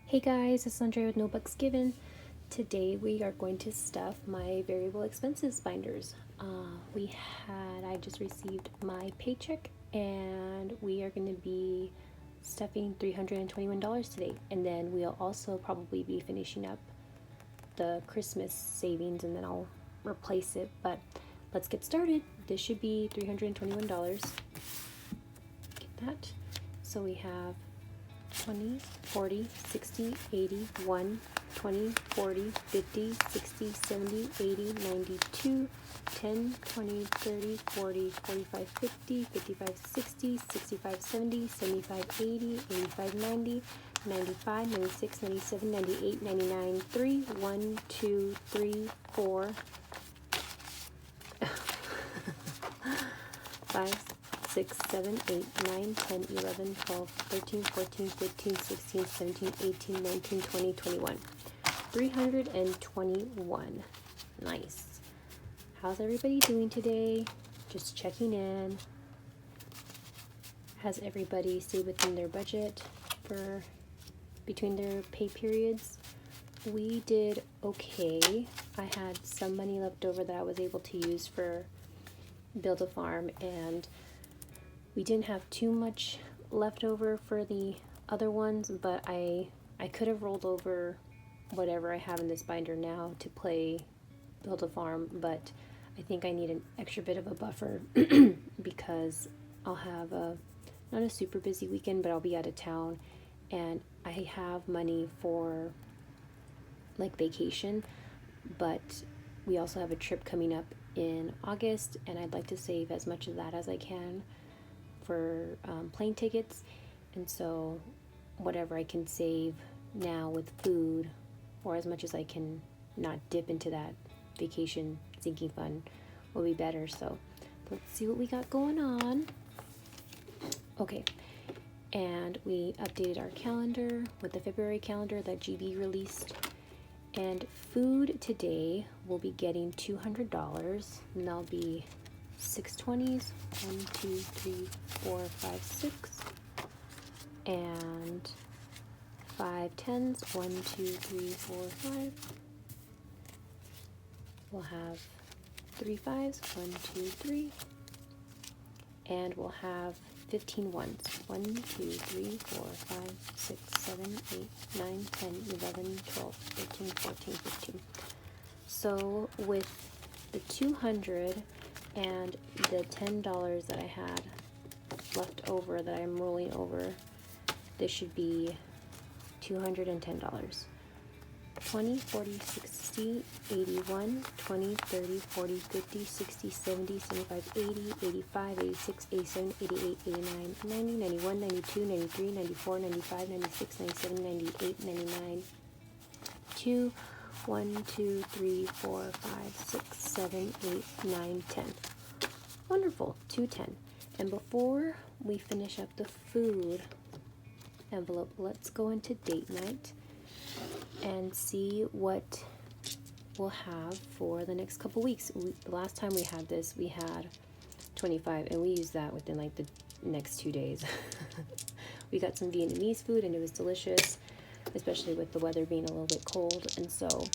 Hey guys, it's Andre with No Bucks Given. Today we are going to stuff my variable expenses binders. I just received my paycheck and we are going to be stuffing $321 today. And then we'll also probably be finishing up the Christmas savings and then I'll replace it. But let's get started. This should be $321. Get that. So we have 20, 40, 60, 80, 1, 20, 40, 50, 60, 70, 80, 92, 10, 20, 30, 40, 45, 50, 55, 60, 65, 70, 75, 80, 85, 90, 95, 96, 97, 98, 99, 3, 1, 2, 3, 4, 5, 6, 7, 8, 9, 10, 11, 12, 13, 14, 15, 16, 17, 18, 19, 20, 21. 321. Nice. How's everybody doing today? Just checking in. Has everybody stayed within their budget for between their pay periods? We did okay. I had some money left over that I was able to use for Build a Farm, and we didn't have too much left over for the other ones, but I could have rolled over whatever I have in this binder now to play Build a Farm, but I think I need an extra bit of a buffer because I'll have not a super busy weekend, but I'll be out of town, and I have money for like vacation, but we also have a trip coming up in August, and I'd like to save as much of that as I can for plane tickets. And so whatever I can save now with food, or as much as I can not dip into that vacation sinking fund, will be better. So let's see what we got going on. Okay, and we updated our calendar with the February calendar that GB released. And food today will be getting $200, and that'll be 6 20s, 1, 2, 3, 4, 5, 6, and 5 10s, 1, 2, 3, 4, 5. We'll have 3 5s, 1, 2, 3, and we'll have 15 ones, 1, 2, 3, 4, 5, 6, 7, 8, 9, 10, 11, 12, 13, 14, 15. So with the 200 and the $10 that I had left over that I'm rolling over, this should be $210. 20, 40, 60, 81, 20, 30, 40, 50, 60, 70, 75, 80, 85, 86, 87, 88, 89, 90, 91, 92, 93, 94, 95, 96, 97, 98, 99, 2, 1, 2, 3, 4, 5, 6, 7, 8, 9, 10. Wonderful, 210. And before we finish up the food envelope, let's go into date night and see what we'll have for the next couple weeks. The last time we had this, we had 25, and we used that within like the next 2 days. We got some Vietnamese food, and it was delicious, especially with the weather being a little bit cold. And so,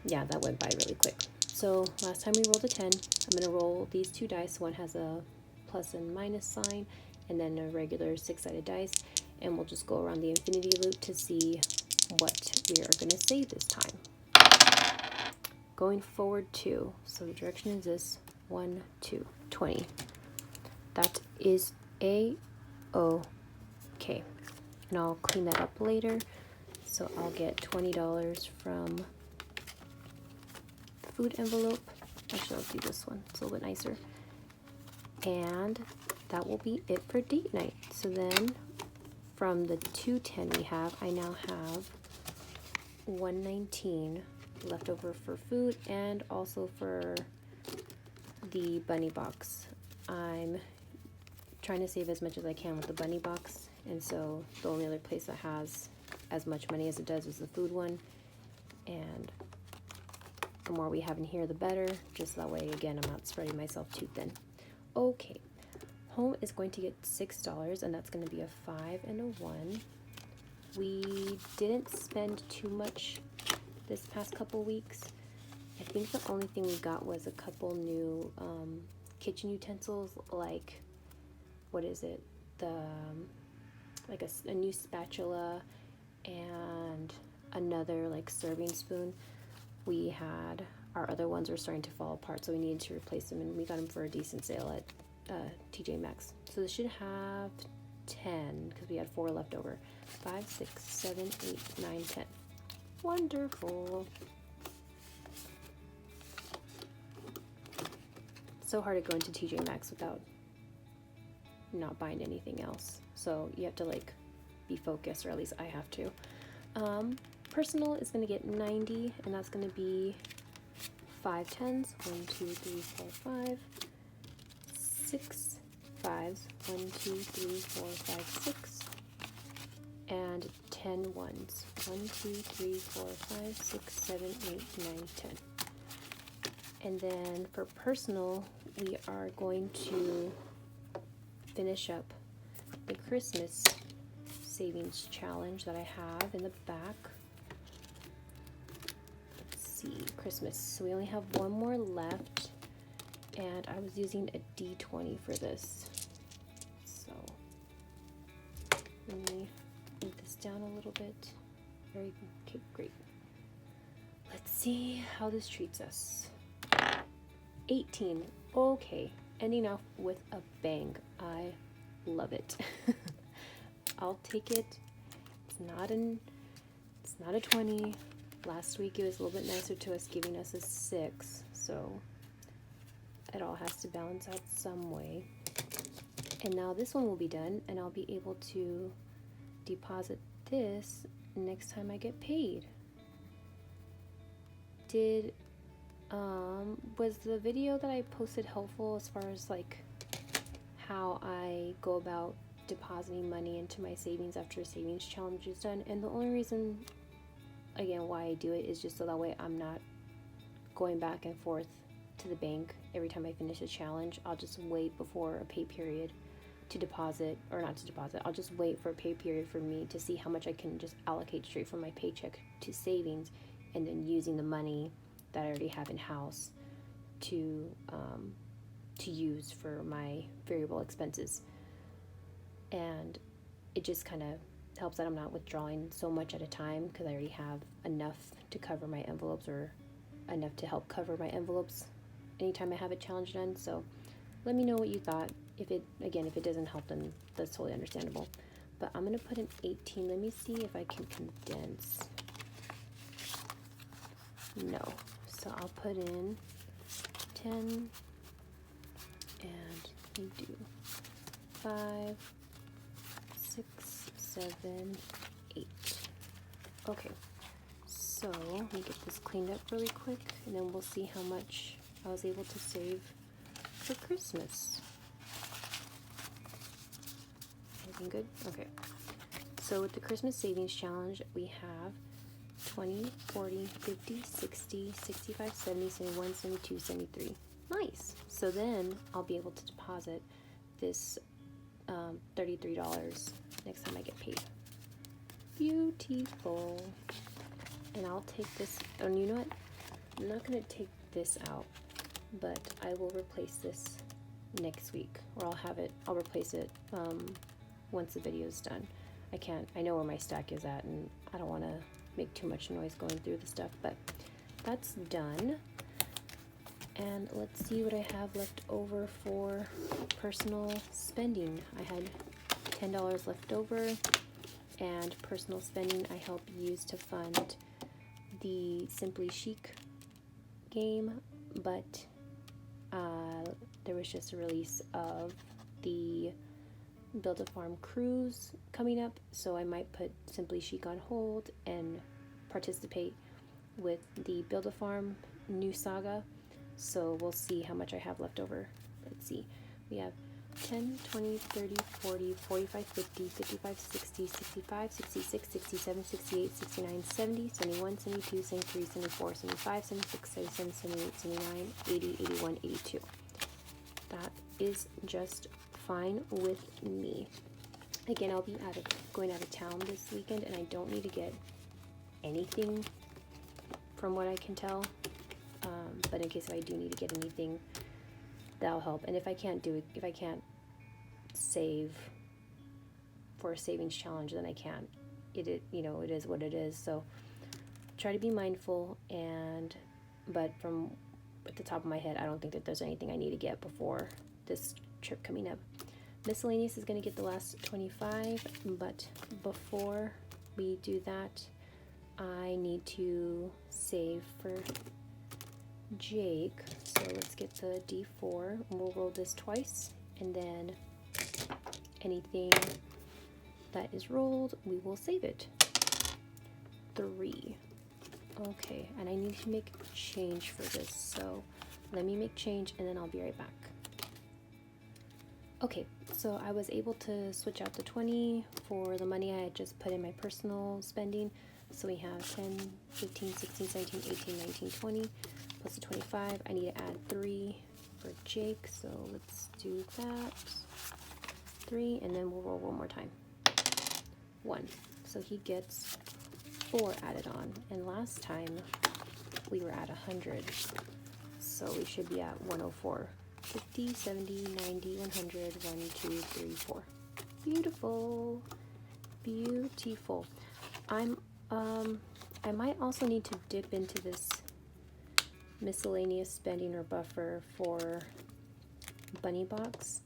yeah, that went by really quick. So last time we rolled a 10. I'm going to roll these 2 dice. One has a plus and minus sign, and then a regular 6-sided dice. And we'll just go around the infinity loop to see what we are going to save this time. Going forward 2. So the direction is this. 1, 2, 20. That is A-OK. And I'll clean that up later. So I'll get $20 from the food envelope. Actually, I'll do this one. It's a little bit nicer. And that will be it for date night. So then from the 210 we have, I now have 119 left over for food and also for the bunny box. I'm trying to save as much as I can with the bunny box, and so the only other place that has as much money as it does is the food one, and the more we have in here the better, just that way again I'm not spreading myself too thin. Okay, home is going to get $6, and that's going to be a 5 and a 1. We didn't spend too much this past couple weeks. I think the only thing we got was a couple new kitchen utensils, like, what is it? Like a new spatula and another like serving spoon. We had, our other ones were starting to fall apart, so we needed to replace them, and we got them for a decent sale at TJ Maxx. So this should have 10 because we had 4 left over. 5, 6, 7, 8, 9, 10. Wonderful. So hard to go into TJ Maxx without not buying anything else. So you have to like be focused, or at least I have to. Personal is going to get 90, and that's going to be 5 10s. 1, 2, 3, 4, 5. 6 5s. 1, 2, 3, 4, 5, 6. And 10 ones. 1, 2, 3, 4, 5, 6, 7, 8, 9, 10. And then for personal, we are going to finish up the Christmas savings challenge that I have in the back. Let's see, Christmas. So we only have one more left, and I was using a D20 for this. So let me move this down a little bit. Very okay, great. Let's see how this treats us. 18. Okay, ending off with a bang. I love it. I'll take it. It's not a 20. Last week it was a little bit nicer to us, giving us a 6. So it all has to balance out some way. And now this one will be done, and I'll be able to deposit this next time I get paid. Was the video that I posted helpful as far as like how I go about depositing money into my savings after a savings challenge is done? And the only reason, again, why I do it is just so that way I'm not going back and forth to the bank every time I finish a challenge. I'll just wait before a pay period to deposit, or not to deposit, I'll just wait for a pay period for me to see how much I can just allocate straight from my paycheck to savings, and then using the money that I already have in house to use for my variable expenses. And it just kind of helps that I'm not withdrawing so much at a time, because I already have enough to cover my envelopes, or enough to help cover my envelopes anytime I have a challenge done. So let me know what you thought. If it doesn't help, then that's totally understandable. But I'm gonna put an 18. Let me see if I can condense. No. So I'll put in 10, and we do 5, 6, 7, 8. Okay, so let me get this cleaned up really quick, and then we'll see how much I was able to save for Christmas. Everything good? Okay. So with the Christmas Savings Challenge, we have 20, 40, 50, 60, 65, 70, 71, 72, 73. Nice. So then I'll be able to deposit this $33 next time I get paid. Beautiful. And I'll take this, and you know what? I'm not going to take this out, but I will replace this next week, or I'll replace it once the video is done. I know where my stack is at, and I don't want to make too much noise going through the stuff, but that's done. And let's see what I have left over for personal spending. I had $10 left over, and personal spending I help use to fund the Simply Chic game, but there was just a release of the Build-A-Farm cruise coming up, so I might put Simply Chic on hold and participate with the Build-A-Farm new saga. So we'll see how much I have left over. Let's see. We have 10, 20, 30, 40, 45, 50, 55, 60, 65, 66, 67, 68, 69, 70, 71, 72, 73, 74, 75, 76, 77, 78, 79, 80, 81, 82. That is just fine with me. Again, I'll be going out of town this weekend, and I don't need to get anything from what I can tell. But in case I do need to get anything, that'll help. And if I can't save for a savings challenge, then I can't. It is what it is. So try to be mindful, but from at the top of my head, I don't think that there's anything I need to get before this trip coming up. Miscellaneous is going to get the last 25, but before we do that, I need to save for Jake. So let's get the D4, and we'll roll this twice, and then anything that is rolled, we will save it. 3. Okay, and I need to make change for this, so let me make change and then I'll be right back. Okay, so I was able to switch out the 20 for the money I had just put in my personal spending. So we have 10, 15, 16, 17, 18, 19, 20, plus the 25. I need to add 3 for Jake, so let's do that. 3, and then we'll roll one more time. 1. So he gets 4 added on, and last time we were at 100, so we should be at 104. 50, 70, 90, 100, 1, 2, 3, 4. Beautiful. Beautiful. I might also need to dip into this miscellaneous spending or buffer for Bunny Box,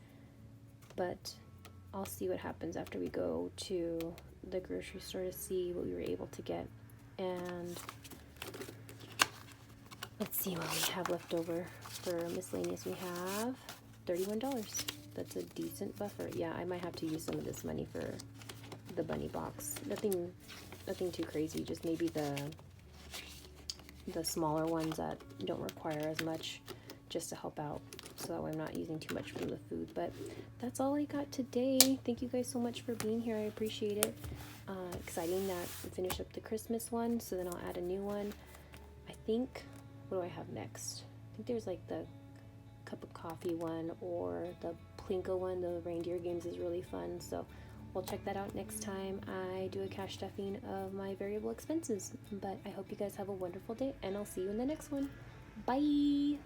but I'll see what happens after we go to the grocery store to see what we were able to get. And let's see what we have left over for miscellaneous. We have $31. That's a decent buffer. Yeah, I might have to use some of this money for the Bunny Box. Nothing too crazy, just maybe the smaller ones that don't require as much, just to help out, so that way I'm not using too much from the food. But that's all I got today. Thank you guys so much for being here. I appreciate it. Exciting that we finish up the Christmas one, so then I'll add a new one. I think, what do I have next? I think there's like the cup of coffee one, or the Plinko one. The reindeer games is really fun, so we'll check that out next time I do a cash stuffing of my variable expenses. But I hope you guys have a wonderful day, and I'll see you in the next one. Bye!